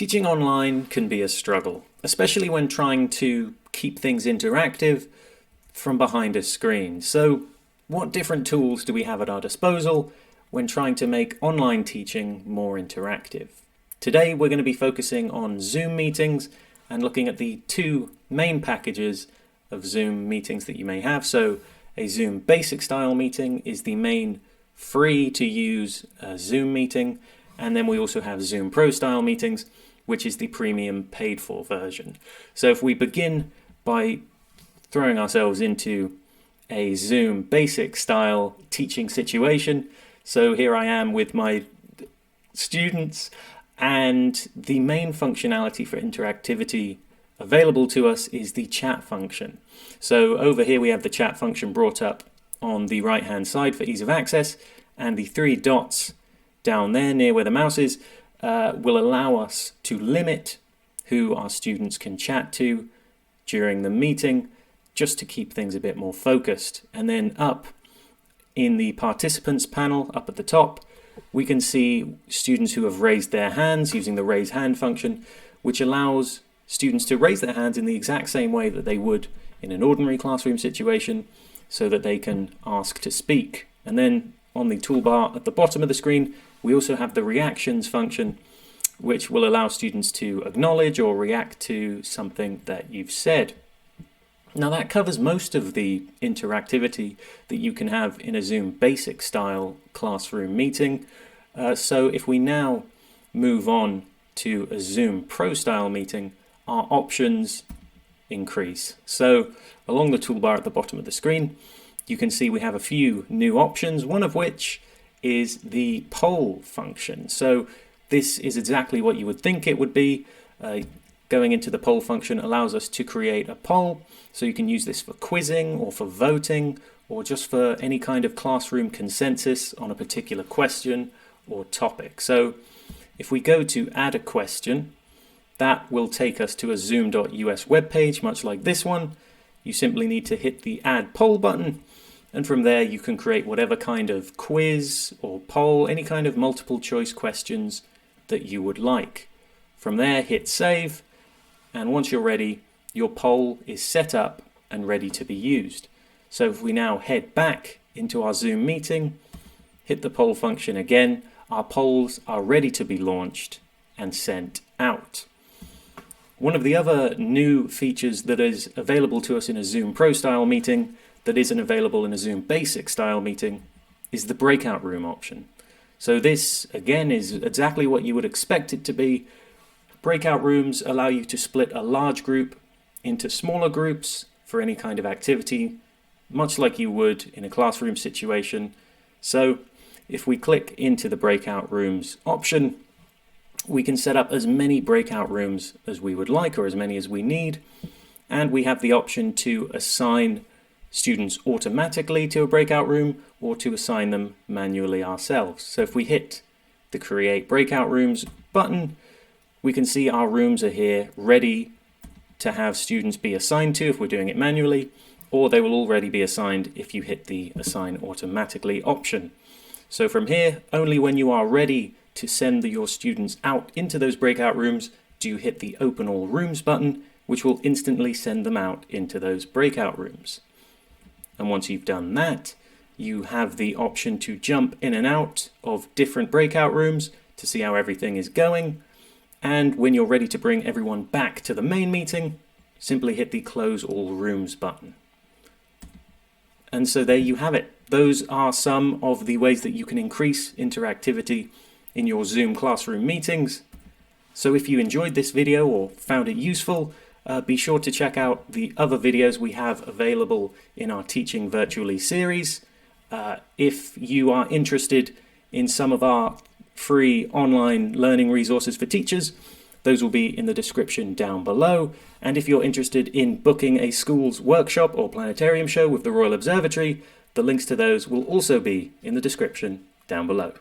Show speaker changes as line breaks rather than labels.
Teaching online can be a struggle, especially when trying to keep things interactive from behind a screen. So, what different tools do we have at our disposal when trying to make online teaching more interactive? Today we're going to be focusing on Zoom meetings and looking at the two main packages of Zoom meetings that you may have. So a Zoom basic style meeting is the main free to use Zoom meeting, and then we also have Zoom Pro style meetings, which is the premium paid for version. So if we begin by throwing ourselves into a Zoom basic style teaching situation. So here I am with my students, and the main functionality for interactivity available to us is the chat function. So over here we have the chat function brought up on the right hand side for ease of access, and the three dots down there near where the mouse is will allow us to limit who our students can chat to during the meeting, just to keep things a bit more focused. And then up in the participants panel up at the top, we can see students who have raised their hands using the raise hand function, which allows students to raise their hands in the exact same way that they would in an ordinary classroom situation, so that they can ask to speak. And then on the toolbar at the bottom of the screen, we also have the reactions function, which will allow students to acknowledge or react to something that you've said. Now that covers most of the interactivity that you can have in a Zoom basic style classroom meeting. So if we now move on to a Zoom Pro style meeting, our options increase. So along the toolbar at the bottom of the screen, you can see we have a few new options, one of which is the poll function. So this is exactly what you would think it would be. Going into the poll function allows us to create a poll, so you can use this for quizzing or for voting or just for any kind of classroom consensus on a particular question or topic. So if we go to add a question, that will take us to a zoom.us webpage, much like this one. You simply need to hit the add poll button, and from there you can create whatever kind of quiz or poll, any kind of multiple choice questions that you would like. From there, hit save. And once you're ready, your poll is set up and ready to be used. So if we now head back into our Zoom meeting, hit the poll function again, our polls are ready to be launched and sent out. One of the other new features that is available to us in a Zoom Pro style meeting that isn't available in a Zoom basic style meeting is the breakout room option. So this again is exactly what you would expect it to be. Breakout rooms allow you to split a large group into smaller groups for any kind of activity, much like you would in a classroom situation. So if we click into the breakout rooms option, we can set up as many breakout rooms as we would like, or as many as we need. And we have the option to assign students automatically to a breakout room or to assign them manually ourselves. So if we hit the Create Breakout Rooms button, we can see our rooms are here ready to have students be assigned to if we're doing it manually, or they will already be assigned if you hit the Assign Automatically option. So from here, only when you are ready to send your students out into those breakout rooms do you hit the Open All Rooms button, which will instantly send them out into those breakout rooms. And once you've done that, you have the option to jump in and out of different breakout rooms to see how everything is going. And when you're ready to bring everyone back to the main meeting, simply hit the Close All Rooms button. And so there you have it. Those are some of the ways that you can increase interactivity in your Zoom classroom meetings. So if you enjoyed this video or found it useful, be sure to check out the other videos we have available in our Teaching Virtually series. If you are interested in some of our free online learning resources for teachers, those will be in the description down below. And if you're interested in booking a school's workshop or planetarium show with the Royal Observatory, the links to those will also be in the description down below.